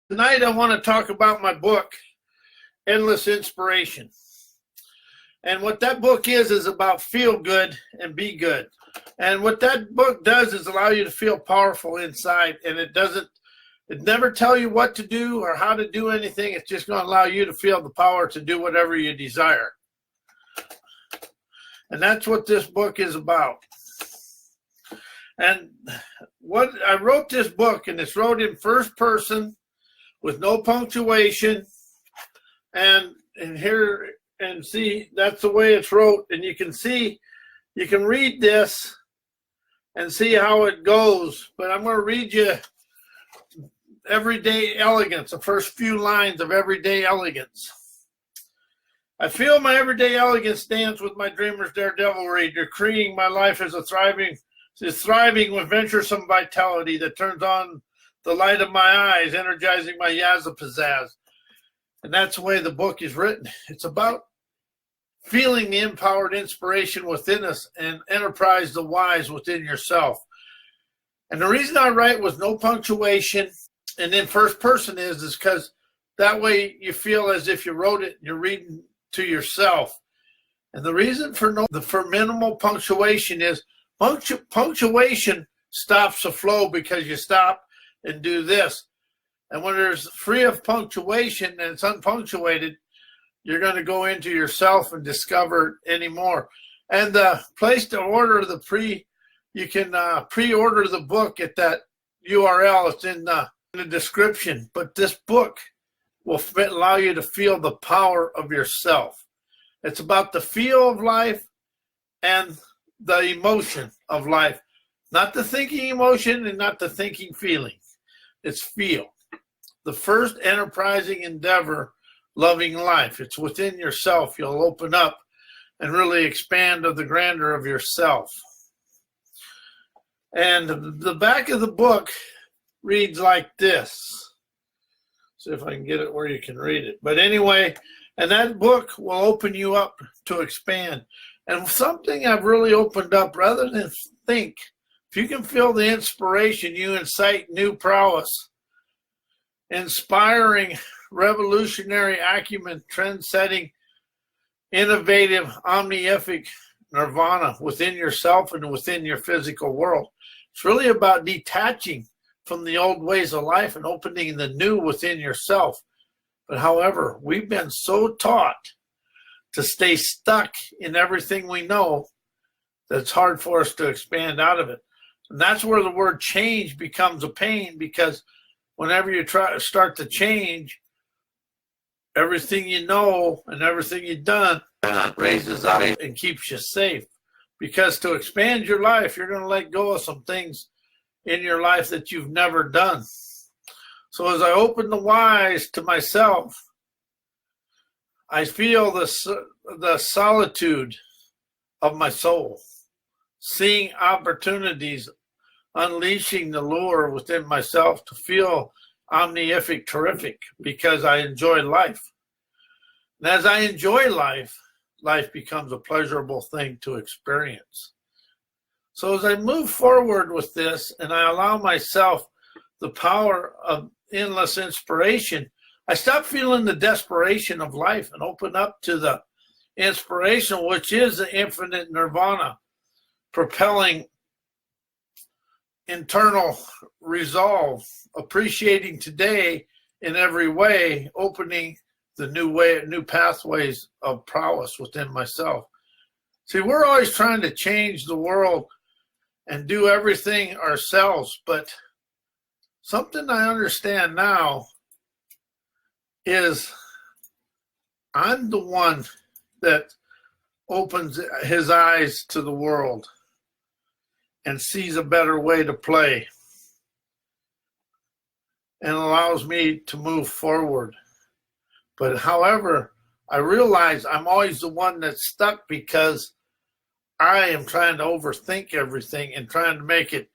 Tonight I want to talk about my book, Endless Inspiration. And what that book is about feel good and be good. And what that book does is allow you to feel powerful inside, and it never tell you what to do or how to do anything. It's just going to allow you to feel the power to do whatever you desire. And that's what this book is about. And what I wrote this book, and it's wrote in first person with no punctuation, and here and see, that's the way it's wrote. And you can see, you can read this and see how it goes, but I'm going to read you Everyday Elegance, the first few lines of Everyday Elegance. I feel my everyday elegance dance with my dreamer's daredevilry, decreeing my life as thriving with venturesome vitality that turns on the light of my eyes, energizing my yazza pizzazz. And that's the way the book is written. It's about feeling the empowered inspiration within us and enterprise the wise within yourself. And the reason I write with no punctuation and in first person is because that way you feel as if you wrote it and you're reading to yourself. And the reason for minimal punctuation is punctuation stops the flow because you stop and do this. And when there's free of punctuation and it's unpunctuated, you're going to go into yourself and discover anymore. And the place to order you can pre-order the book at that URL. It's in the description. But this book will allow you to feel the power of yourself. It's about the feel of life and the emotion of life. Not the thinking emotion and not the thinking feeling. It's feel. The first enterprising endeavor, loving life. It's within yourself. You'll open up and really expand of the grandeur of yourself. And the back of the book reads like this. See if I can get it where you can read it. But anyway, and that book will open you up to expand. And something I've really opened up, rather than think, if you can feel the inspiration, you incite new prowess, inspiring, revolutionary acumen, trend-setting, innovative, omnific nirvana within yourself and within your physical world. It's really about detaching from the old ways of life and opening the new within yourself. But however, we've been so taught to stay stuck in everything we know that it's hard for us to expand out of it. And that's where the word change becomes a pain, because whenever you start to change, everything you know and everything you've done raises up and keeps you safe. Because to expand your life, you're going to let go of some things in your life that you've never done. So as I open the wise to myself, I feel the solitude of my soul, seeing opportunities, unleashing the lure within myself to feel omnific, terrific, because I enjoy life. And as I enjoy life, life becomes a pleasurable thing to experience. So as I move forward with this and I allow myself the power of endless inspiration, I stop feeling the desperation of life and open up to the inspiration, which is the infinite nirvana, propelling internal resolve, appreciating today in every way, opening the new pathways of prowess within myself. See, we're always trying to change the world and do everything ourselves, but something I understand now is I'm the one that opens his eyes to the world and sees a better way to play and allows me to move forward. But however, I realize I'm always the one that's stuck because I am trying to overthink everything and trying to make it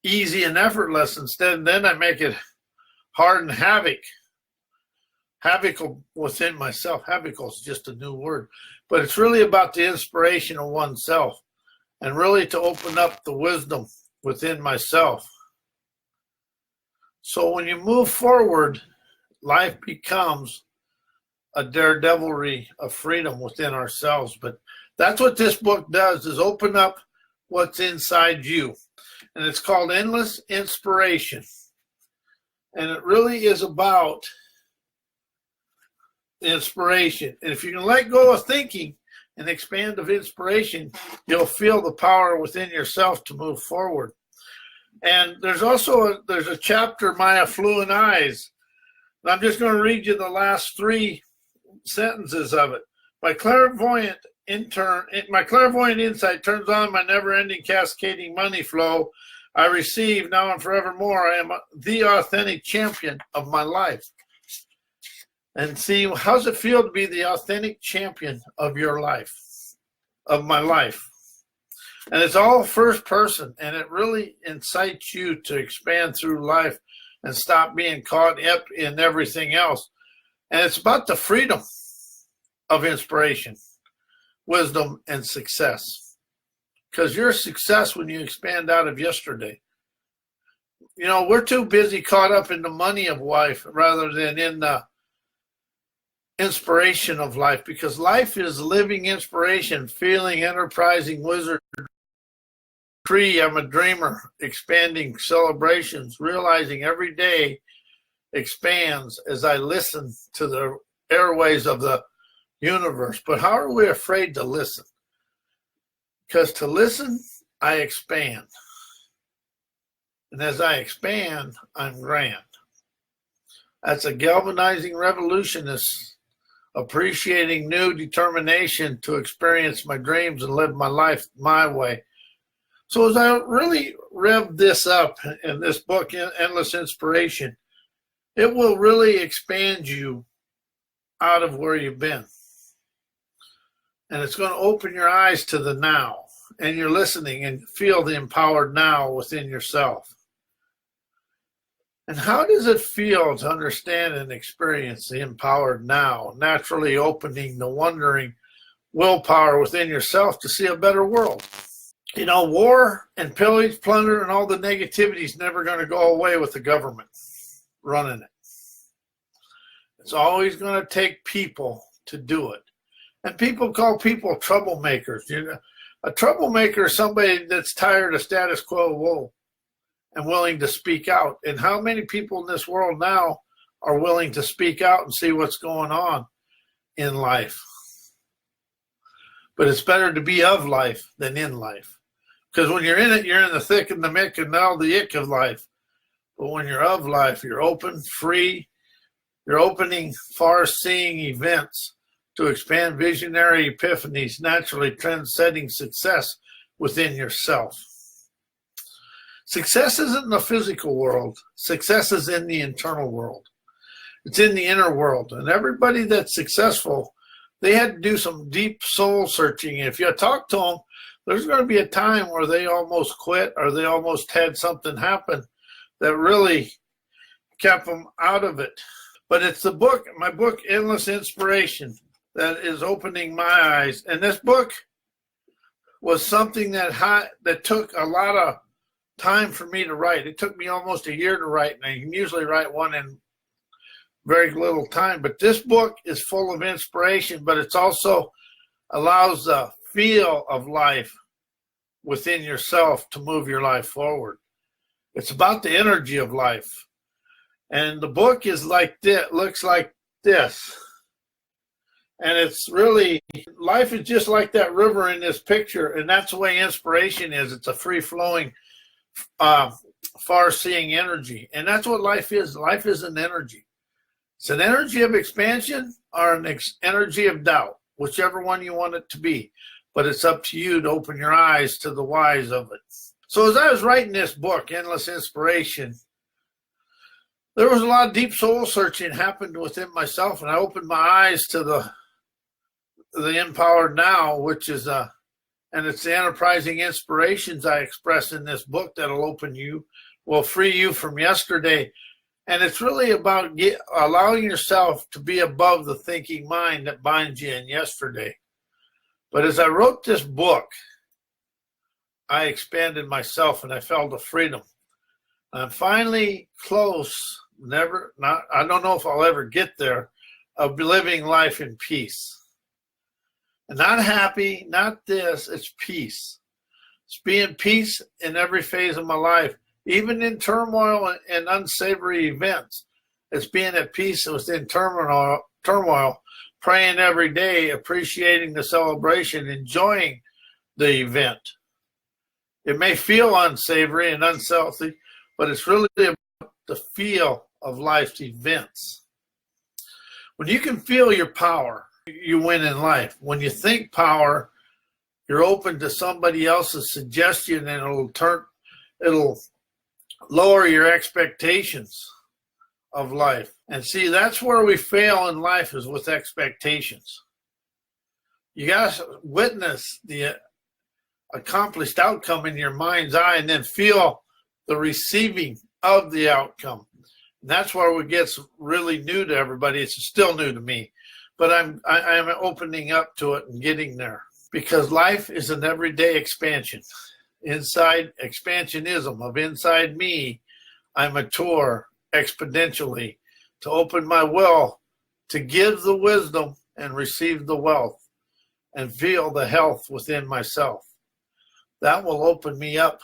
easy and effortless. Instead, then I make it hard and havoc within myself. Havocal is just a new word, but it's really about the inspiration of oneself and really to open up the wisdom within myself. So when you move forward life becomes a daredevilry of freedom within ourselves. But that's what this book does, is open up what's inside you. And it's called Endless Inspiration. And it really is about inspiration. And if you can let go of thinking and expand of inspiration, you'll feel the power within yourself to move forward. And there's also there's a chapter, My Affluent Eyes. And I'm just going to read you the last 3 sentences of it. My clairvoyant insight turns on my never-ending cascading money flow. I receive now and forevermore. I am the authentic champion of my life. And see, how's it feel to be the authentic champion of your life, of my life? And it's all first person, and it really incites you to expand through life and stop being caught up in everything else. And it's about the freedom of inspiration, wisdom, and success. Because you're a success when you expand out of yesterday. You know, we're too busy caught up in the money of life rather than in the inspiration of life, because life is living inspiration, feeling, enterprising wizard. I'm a dreamer, expanding celebrations, realizing every day expands as I listen to the airways of the universe. But how are we afraid to listen? Because to listen, I expand. And as I expand, I'm grand. That's a galvanizing revolutionist, appreciating new determination to experience my dreams and live my life my way. So as I really rev this up in this book, Endless Inspiration, it will really expand you out of where you've been. And it's going to open your eyes to the now. And you're listening and feel the empowered now within yourself. And how does it feel to understand and experience the empowered now, naturally opening the wondering willpower within yourself to see a better world? You know, war and pillage, plunder, and all the negativity is never going to go away with the government running it. It's always going to take people to do it. And people call people troublemakers. You know, a troublemaker is somebody that's tired of status quo and willing to speak out. And how many people in this world now are willing to speak out and see what's going on in life? But it's better to be of life than in life. Because when you're in it, you're in the thick and the mick and all the ick of life. But when you're of life, you're open, free. You're opening far-seeing events to expand visionary epiphanies, naturally trend-setting success within yourself. Success isn't in the physical world. Success is in the internal world. It's in the inner world. And everybody that's successful, they had to do some deep soul searching. If you talk to them, there's going to be a time where they almost quit or they almost had something happen that really kept them out of it. But it's the book, my book, Endless Inspiration, that is opening my eyes. And this book was something that took a lot of time for me to write. It took me almost a year to write, and I can usually write one in very little time. But this book is full of inspiration, but it's also allows the feel of life within yourself to move your life forward. It's about the energy of life. And the book is like this, looks like this. And it's really, life is just like that river in this picture. And that's the way inspiration is. It's a free-flowing, far-seeing energy. And that's what life is. Life is an energy. It's an energy of expansion or an energy of doubt, whichever one you want it to be. But it's up to you to open your eyes to the whys of it. So as I was writing this book, Endless Inspiration, there was a lot of deep soul searching happened within myself, and I opened my eyes to the empowered now, which is and it's the enterprising inspirations I express in this book that'll open you, will free you from yesterday. And it's really about allowing yourself to be above the thinking mind that binds you in yesterday. But as I wrote this book, I expanded myself and I felt a freedom. I'm finally close I don't know if I'll ever get there, of living life in peace. And not happy, not this, it's peace. It's being peace in every phase of my life, even in turmoil and unsavory events. It's being at peace within turmoil, praying every day, appreciating the celebration, enjoying the event. It may feel unsavory and unhealthy, but it's really about the feel of life's events. When you can feel your power, you win in life. When you think power, you're open to somebody else's suggestion, and it'll lower your expectations of life. And see, that's where we fail in life, is with expectations. You got to witness the accomplished outcome in your mind's eye and then feel the receiving of the outcome. And that's where it gets really new to everybody. It's still new to me, but I'm opening up to it and getting there, because life is an everyday expansion. Expansionism of inside me, I mature exponentially to open my will to give the wisdom and receive the wealth and feel the health within myself. That will open me up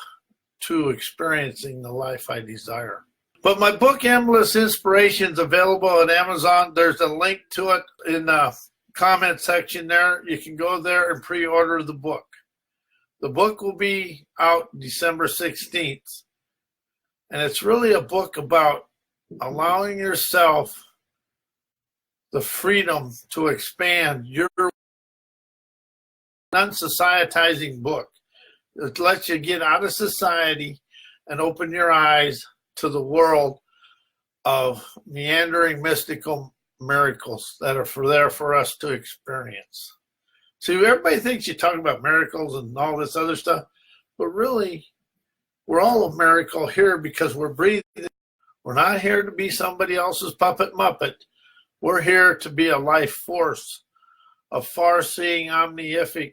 to experiencing the life I desire. But my book, Endless Inspiration, is available at Amazon. There's a link to it in the comment section there. You can go there and pre-order the book. The book will be out December 16th. And it's really a book about allowing yourself the freedom to expand your unsocietizing book. It lets you get out of society and open your eyes to the world of meandering mystical miracles that are there for us to experience. See, everybody thinks you talk about miracles and all this other stuff, but really, we're all a miracle here because we're breathing. We're not here to be somebody else's puppet muppet. We're here to be a life force, a far-seeing, omnific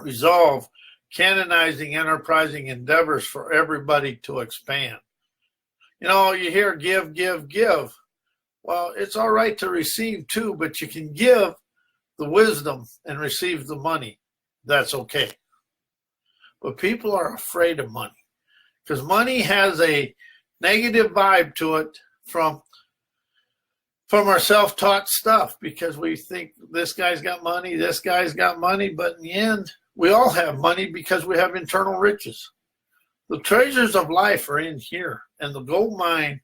resolve, canonizing, enterprising endeavors for everybody to expand. You know, you hear give, give, give. Well, it's all right to receive too, but you can give the wisdom and receive the money. That's okay. But people are afraid of money because money has a negative vibe to it from our self-taught stuff, because we think this guy's got money, this guy's got money, but in the end, we all have money because we have internal riches. The treasures of life are in here, and the gold mine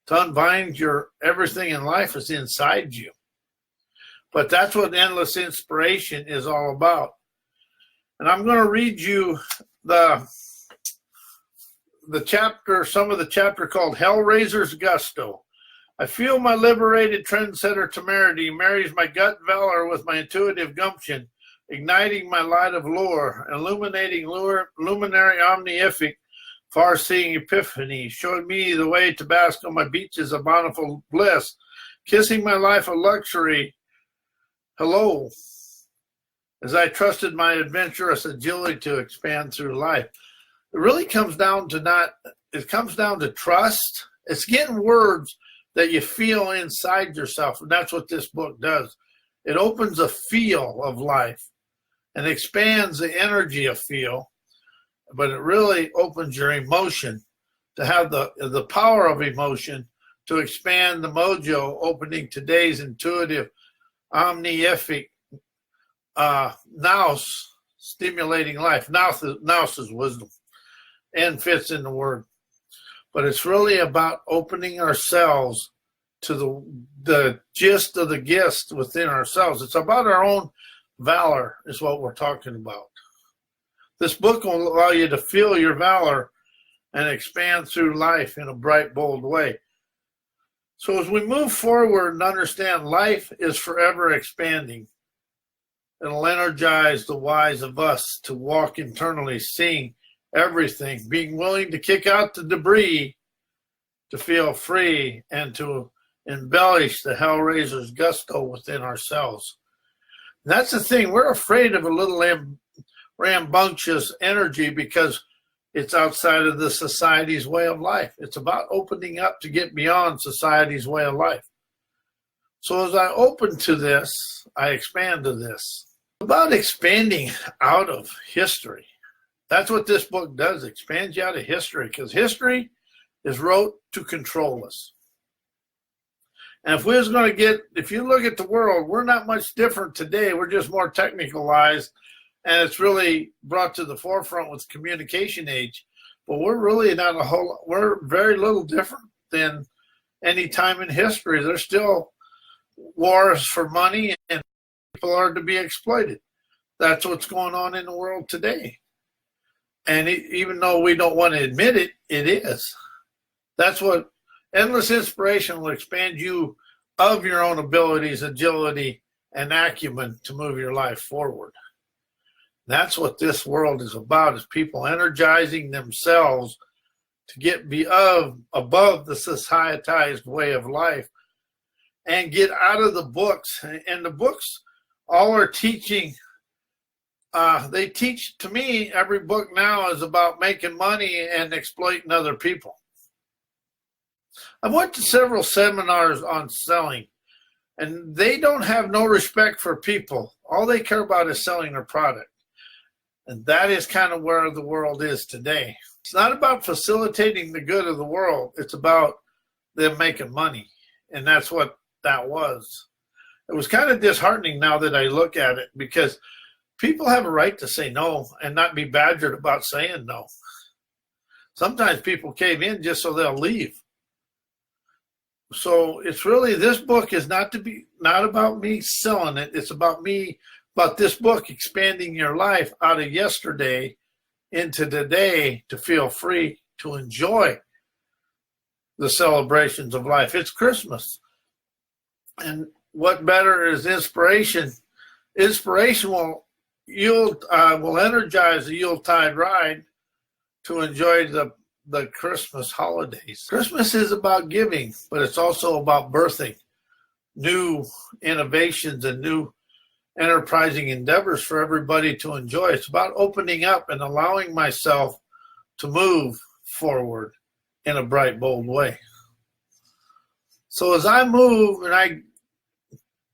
to unbind your everything in life is inside you. But that's what Endless Inspiration is all about. And I'm going to read you the chapter, some of the chapter called Hellraiser's Gusto. I feel my liberated trendsetter temerity marries my gut valor with my intuitive gumption, igniting my light of lore, illuminating luminary omnific, far-seeing epiphany, showing me the way to bask on my beaches of bountiful bliss, kissing my life of luxury. Hello, as I trusted my adventurous agility to expand through life. It really comes down to trust. It's getting words that you feel inside yourself, and that's what this book does. It opens a feel of life and expands the energy of feel, but it really opens your emotion to have the power of emotion to expand the mojo, opening today's intuitive, omnific, nous, stimulating life. Nous is wisdom and fits in the word. But it's really about opening ourselves to the gist of the gist within ourselves. It's about our own valor is what we're talking about. This book will allow you to feel your valor and expand through life in a bright, bold way. So as we move forward and understand life is forever expanding, it'll energize the wise of us to walk internally, seeing everything, being willing to kick out the debris to feel free and to embellish the Hellraiser's gusto within ourselves. And that's the thing. We're afraid of a little rambunctious energy because it's outside of the society's way of life. It's about opening up to get beyond society's way of life. So as I open to this, I expand to this. It's about expanding out of history. That's what this book does, expands you out of history, because history is wrote to control us. And if you look at the world, we're not much different today. We're just more technicalized, and it's really brought to the forefront with the communication age. But we're really we're very little different than any time in history. There's still wars for money, and people are to be exploited. That's what's going on in the world today. And even though we don't want to admit it, it is. That's what endless inspiration will expand you of your own abilities, agility, and acumen to move your life forward. That's what this world is about, is people energizing themselves to get above the societized way of life and get out of the books. And the books all are teaching. They teach, to me, every book now is about making money and exploiting other people. I've went to several seminars on selling, and they don't have no respect for people. All they care about is selling their product. And that is kind of where the world is today. It's not about facilitating the good of the world. It's about them making money. And that's what that was. It was kind of disheartening now that I look at it, because people have a right to say no and not be badgered about saying no. Sometimes people cave in just so they'll leave. So it's really, this book is not about me selling it. It's about this book expanding your life out of yesterday into today to feel free to enjoy the celebrations of life. It's Christmas. And what better is inspiration? Inspiration will energize the Yuletide ride to enjoy the Christmas holidays. Christmas is about giving, but it's also about birthing new innovations and new enterprising endeavors for everybody to enjoy. It's about opening up and allowing myself to move forward in a bright, bold way. So as I move and I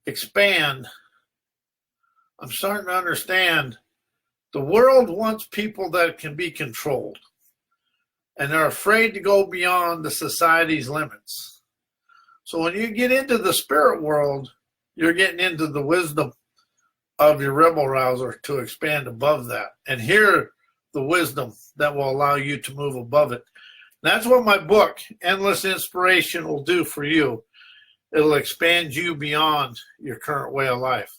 expand, I'm starting to understand the world wants people that can be controlled. And they're afraid to go beyond the society's limits. So when you get into the spirit world, you're getting into the wisdom of your rebel rouser to expand above that and hear the wisdom that will allow you to move above it. And that's what my book, Endless Inspiration, will do for you. It'll expand you beyond your current way of life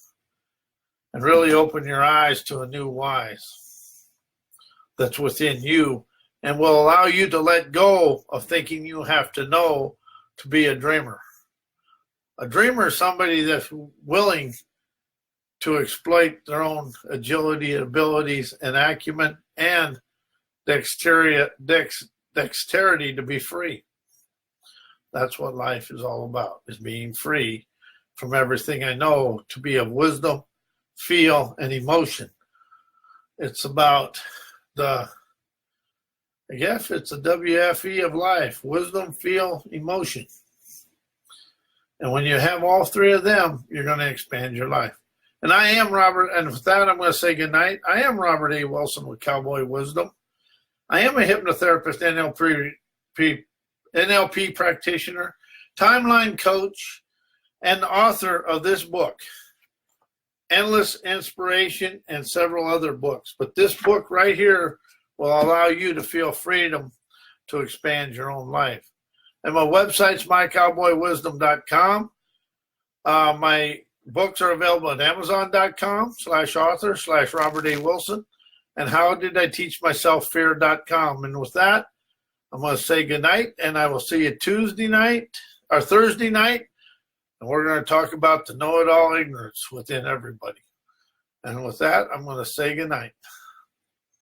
and really open your eyes to a new wise that's within you, and will allow you to let go of thinking you have to know to be a dreamer. A dreamer is somebody that's willing to exploit their own agility, abilities, and acumen, and dexterity to be free. That's what life is all about, is being free from everything I know, to be of wisdom, feel, and emotion. It's about I guess it's a WFE of life: wisdom, feel, emotion. And when you have all three of them, you're going to expand your life. And I am Robert, and with that, I'm going to say goodnight. I am Robert A. Wilson with Cowboy Wisdom. I am a hypnotherapist, NLP practitioner, timeline coach, and the author of this book, Endless Inspiration, and several other books. But this book right here will allow you to feel freedom to expand your own life. And my website's mycowboywisdom.com. My books are available at amazon.com/author/Robert A. Wilson, and howdiditeachmyselffear.com. And with that, I'm going to say goodnight, and I will see you Thursday night, and we're going to talk about the know-it-all ignorance within everybody. And with that, I'm going to say goodnight.